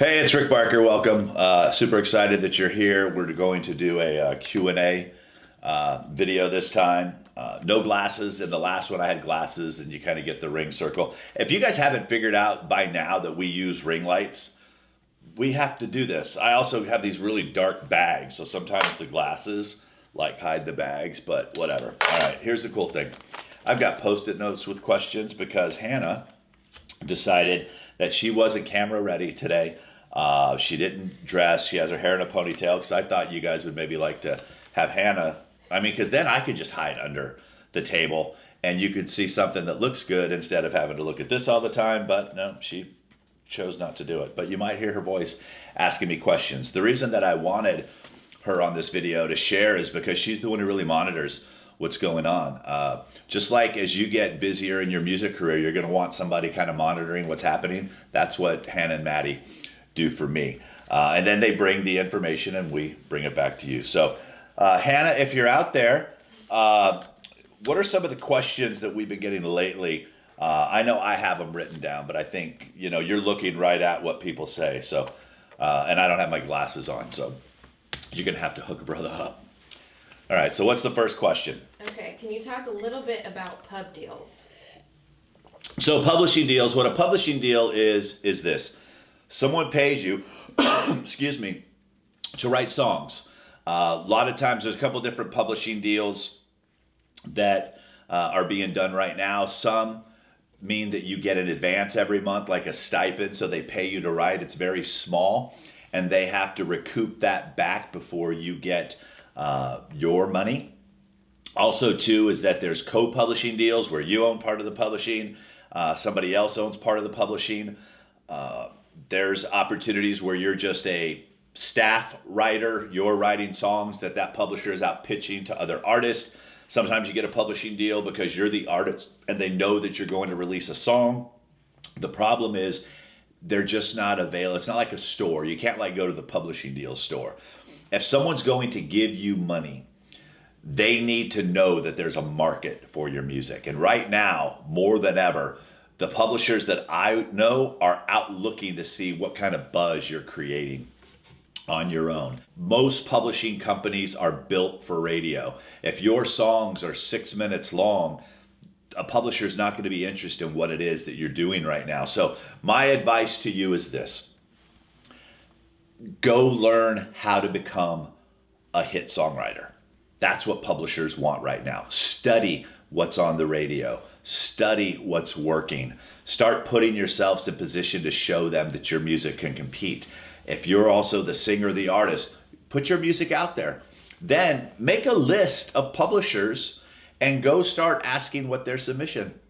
Hey, it's Rick Barker. Welcome. Super excited that you're here. We're going to do a Q&A video this time. No glasses. In the last one, I had glasses, and you kind of get the ring circle. If you guys haven't figured out by now that we use ring lights, we have to do this. I also have these really dark bags, so sometimes the glasses like hide the bags, but whatever. All right, here's the cool thing. I've got Post-it notes with questions because Hannah decided that she wasn't camera ready today. She didn't dress. She has her hair in a ponytail because I thought you guys would maybe like to have Hannah. I mean, because then I could just hide under the table and you could see something that looks good instead of having to look at this all the time. But no, she chose not to do it. But you might hear her voice asking me questions. The reason that I wanted her on this video to share is because she's the one who really monitors what's going on. Just like as you get busier in your music career, you're going to want somebody kind of monitoring what's happening. That's what Hannah and Maddie do for me. And then they bring the information and we bring it back to you. So Hannah, if you're out there, what are some of the questions that we've been getting lately? I know I have them written down, but I think, you're looking right at what people say. So, and I don't have my glasses on, so you're going to have to hook a brother up. All right, so what's the first question? Okay, can you talk a little bit about pub deals? So publishing deals, what a publishing deal is this. Someone pays you, excuse me, to write songs. A lot of times there's a couple different publishing deals that are being done right now. Some mean that you get an advance every month, like a stipend, so they pay you to write. It's very small, and they have to recoup that back before you get your money. Also, too, is that there's co-publishing deals where you own part of the publishing, somebody else owns part of the publishing. There's opportunities where you're just a staff writer, you're writing songs that publisher is out pitching to other artists. Sometimes you get a publishing deal because you're the artist and they know that you're going to release a song. The problem is they're just not available. It's not like a store. You can't go to the publishing deal store. If someone's going to give you money, they need to know that there's a market for your music. And right now, more than ever, the publishers that I know are out looking to see what kind of buzz you're creating on your own. Most publishing companies are built for radio. If your songs are 6 minutes long, a publisher is not going to be interested in what it is that you're doing right now. So my advice to you is this. Go learn how to become a hit songwriter. That's what publishers want right now. Study what's on the radio. Study what's working. Start putting yourselves in position to show them that your music can compete. If you're also the singer, the artist, put your music out there. Then make a list of publishers and go start asking what their submission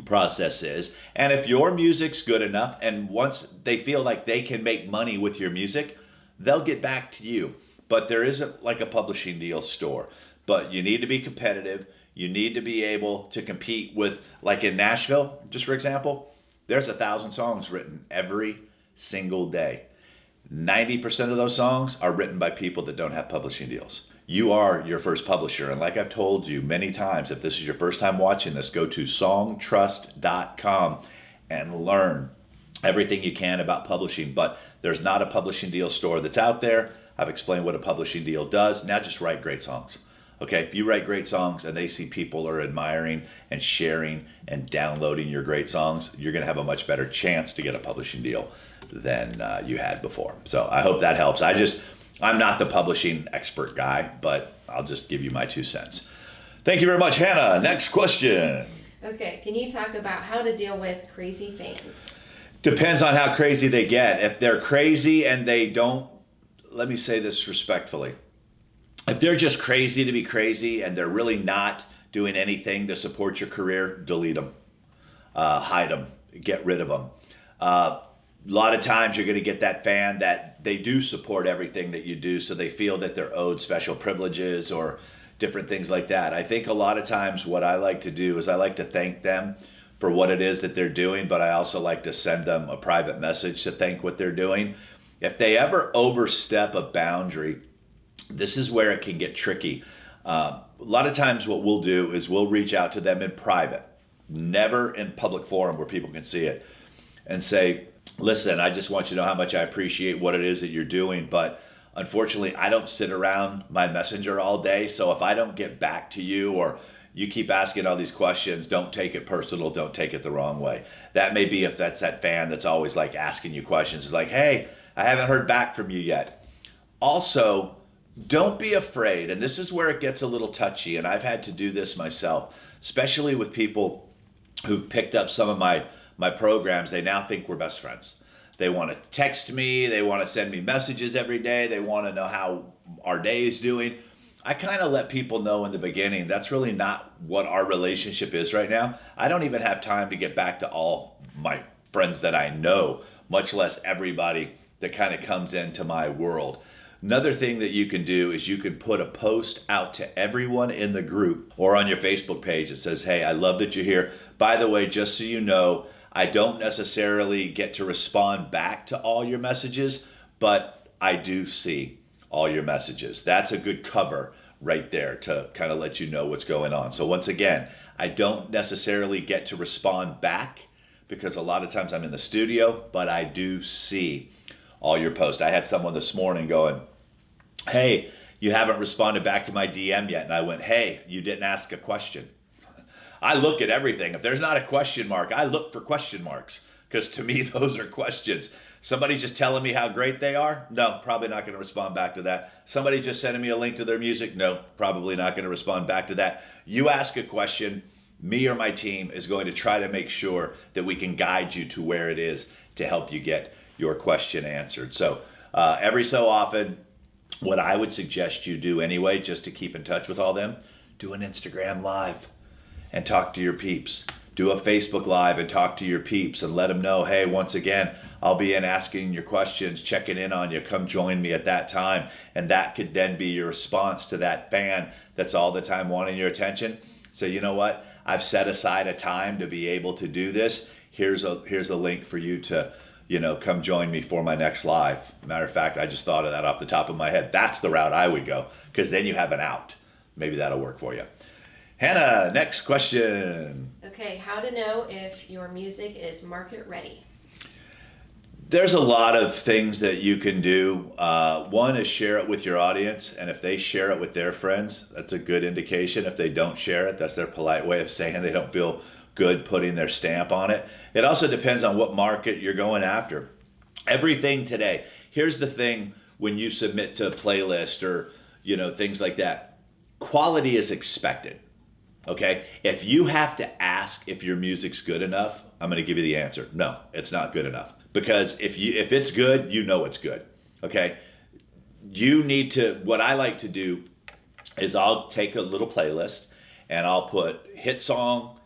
process is. And if your music's good enough, and once they feel like they can make money with your music, they'll get back to you. But there isn't like a publishing deal store. But you need to be competitive. You need to be able to compete with, like in Nashville, just for example, there's 1,000 songs written every single day. 90% of those songs are written by people that don't have publishing deals. You are your first publisher. And like I've told you many times, if this is your first time watching this, go to songtrust.com and learn everything you can about publishing. But there's not a publishing deal store that's out there. I've explained what a publishing deal does. Now just write great songs. Okay, if you write great songs and they see people are admiring and sharing and downloading your great songs, you're going to have a much better chance to get a publishing deal than you had before. So I hope that helps. I'm not the publishing expert guy, but I'll just give you my 2 cents. Thank you very much, Hannah. Next question. Okay, can you talk about how to deal with crazy fans? Depends on how crazy they get. If they're crazy and they don't, let me say this respectfully. If they're just crazy to be crazy and they're really not doing anything to support your career, delete them, hide them, get rid of them. A lot of times you're going to get that fan that they do support everything that you do, so they feel that they're owed special privileges or different things like that. I think a lot of times what I like to do is I like to thank them for what it is that they're doing, but I also like to send them a private message to thank what they're doing. If they ever overstep a boundary, this is where it can get tricky. A lot of times what we'll do is we'll reach out to them in private, never in public forum where people can see it, and say, listen, I just want you to know how much I appreciate what it is that you're doing, but unfortunately, I don't sit around my messenger all day. So if I don't get back to you, or you keep asking all these questions, don't take it personal. Don't take it the wrong way. That may be if that's that fan that's always like asking you questions. It's like, hey, I haven't heard back from you yet. Also, don't be afraid. And this is where it gets a little touchy. And I've had to do this myself, especially with people who've picked up some of my programs. They now think we're best friends. They want to text me, they want to send me messages every day, they want to know how our day is doing. I kind of let people know in the beginning that's really not what our relationship is right now. I don't even have time to get back to all my friends that I know, much less everybody that kind of comes into my world. Another thing that you can do is you can put a post out to everyone in the group or on your Facebook page that says, hey, I love that you're here. By the way, just so you know, I don't necessarily get to respond back to all your messages, but I do see all your messages. That's a good cover right there to kind of let you know what's going on. So once again, I don't necessarily get to respond back because a lot of times I'm in the studio, but I do see all your posts. I had someone this morning going, hey, you haven't responded back to my DM yet. And I went, hey, you didn't ask a question. I look at everything. If there's not a question mark, I look for question marks because to me, those are questions. Somebody just telling me how great they are? No, probably not going to respond back to that. Somebody just sending me a link to their music? No, probably not going to respond back to that. You ask a question, me or my team is going to try to make sure that we can guide you to where it is to help you get your question answered. So every so often, what I would suggest you do anyway, just to keep in touch with all them, do an Instagram live and talk to your peeps. Do a Facebook Live and talk to your peeps and let them know, hey, once again, I'll be in asking your questions, checking in on you. Come join me at that time. And that could then be your response to that fan that's all the time wanting your attention. So you know what? I've set aside a time to be able to do this. Here's a link for you to, come join me for my next live. Matter of fact, I just thought of that off the top of my head. That's the route I would go because then you have an out. Maybe that'll work for you. Hannah, next question. Okay, how to know if your music is market ready? There's a lot of things that you can do. One is share it with your audience, and if they share it with their friends, that's a good indication. If they don't share it, that's their polite way of saying they don't feel good putting their stamp on it. It also depends on what market you're going after. Everything today, here's the thing when you submit to a playlist or things like that, quality is expected. Okay, if you have to ask if your music's good enough, I'm going to give you the answer. No, it's not good enough. Because if it's good, you know it's good. Okay, you need to. What I like to do is I'll take a little playlist and I'll put hit song,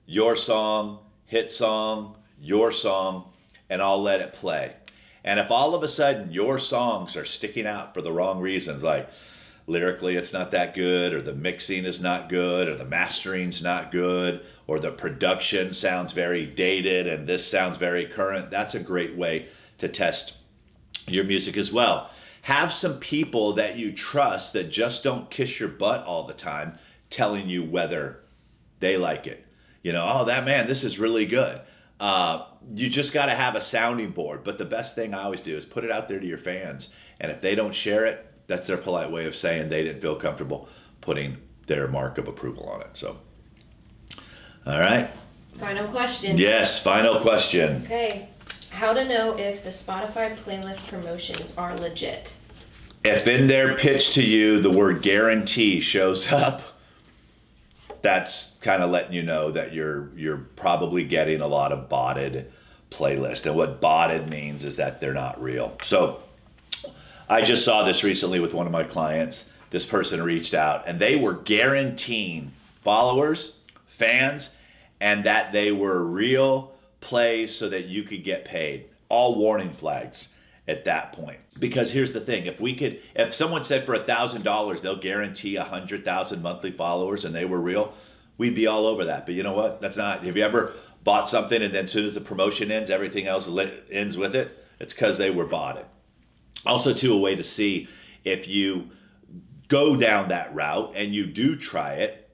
your song, hit song, your song, and I'll let it play. And if all of a sudden your songs are sticking out for the wrong reasons, like lyrically it's not that good, or the mixing is not good, or the mastering's not good, or the production sounds very dated and this sounds very current, that's a great way to test your music as well. Have some people that you trust that just don't kiss your butt all the time telling you whether they like it. Oh, that man, this is really good. You just got to have a sounding board. But the best thing I always do is put it out there to your fans. And if they don't share it, that's their polite way of saying they didn't feel comfortable putting their mark of approval on it. So, all right. Final question. Yes, final question. Okay. How to know if the Spotify playlist promotions are legit? If in their pitch to you the word guarantee shows up, that's kind of letting you know that you're probably getting a lot of botted playlist. And what botted means is that they're not real. So I just saw this recently with one of my clients. This person reached out and they were guaranteeing followers, fans, and that they were real plays so that you could get paid. All warning flags at that point. Because here's the thing, if someone said for $1,000 they'll guarantee 100,000 monthly followers and they were real, we'd be all over that. But you know what? That's not. Have you ever bought something and then as soon as the promotion ends, everything else ends with it? It's because they were bought it. Also, too, a way to see if you go down that route and you do try it,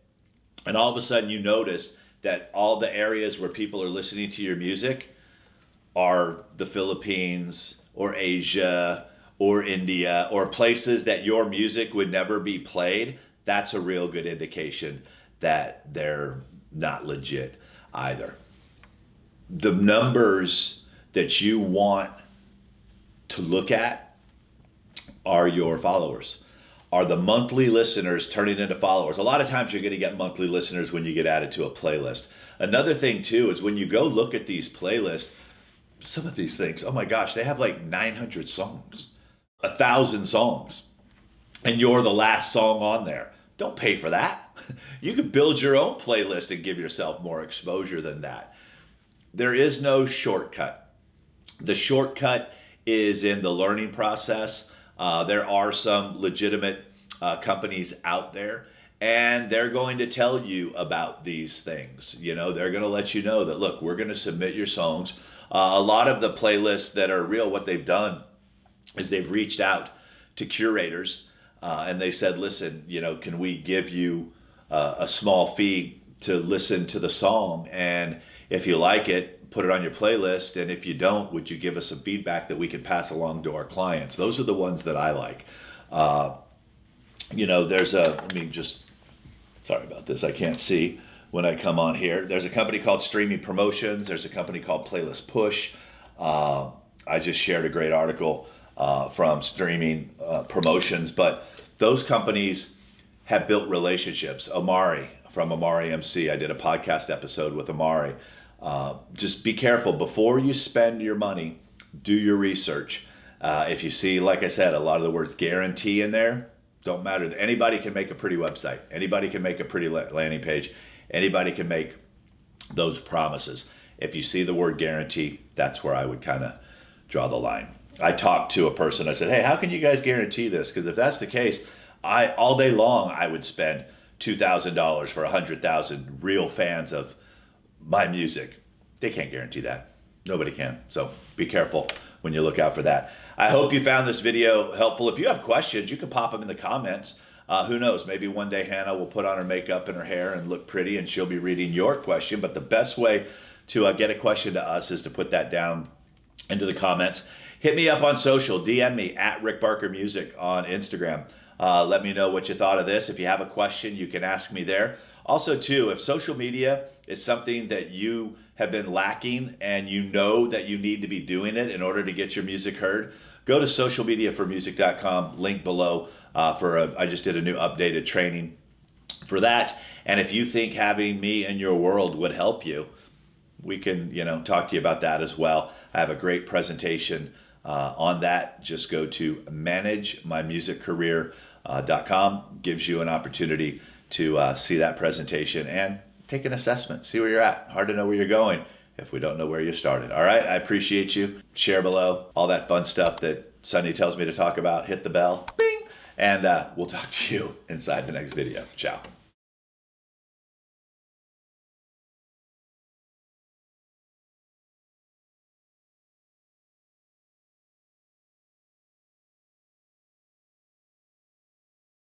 and all of a sudden you notice that all the areas where people are listening to your music are the Philippines or Asia or India or places that your music would never be played, that's a real good indication that they're not legit either. The numbers that you want to look at are your followers, are the monthly listeners turning into followers. A lot of times you're going to get monthly listeners when you get added to a playlist. Another thing too is when you go look at these playlists, some of these things, oh my gosh, they have like 900 songs, 1,000 songs, and you're the last song on there. Don't pay for that. You could build your own playlist and give yourself more exposure than that. There is no shortcut. The shortcut is in the learning process. There are some legitimate companies out there, and they're going to tell you about these things. You know, they're going to let you know that, look, we're going to submit your songs. A lot of the playlists that are real, what they've done is they've reached out to curators and they said, listen, you know, can we give you a small fee to listen to the song? And if you like it, put it on your playlist. And if you don't, would you give us some feedback that we can pass along to our clients? Those are the ones that I like. You know, sorry about this, I can't see when I come on here. There's a company called Streaming Promotions. There's a company called Playlist Push. I just shared a great article from Streaming Promotions, but those companies have built relationships. Amari from Amari MC, I did a podcast episode with Amari. Just be careful before you spend your money. Do your research. If you see, like I said, a lot of the words guarantee in there, don't matter. Anybody can make a pretty website. Anybody can make a pretty landing page. Anybody can make those promises. If you see the word guarantee, that's where I would kind of draw the line. I talked to a person. I said, hey, how can you guys guarantee this? Because if that's the case, all day long I would spend $2,000 for 100,000 real fans of my music. They can't guarantee that. Nobody can. So be careful when you look out for that. I hope you found this video helpful. If you have questions, you can pop them in the comments. Who knows? Maybe one day Hannah will put on her makeup and her hair and look pretty and she'll be reading your question. But the best way to get a question to us is to put that down into the comments. Hit me up on social. DM me at Rick Barker Music on Instagram. Let me know what you thought of this. If you have a question, you can ask me there. Also, too, if social media is something that you have been lacking and you know that you need to be doing it in order to get your music heard, go to socialmediaformusic.com, link below. I just did a new updated training for that. And if you think having me in your world would help you, we can, talk to you about that as well. I have a great presentation on that. Just go to managemymusiccareer.com. Gives you an opportunity to see that presentation and take an assessment. See where you're at. Hard to know where you're going if we don't know where you started. All right, I appreciate you. Share below. All that fun stuff that Sunny tells me to talk about. Hit the bell. Bing. And we'll talk to you inside the next video. Ciao.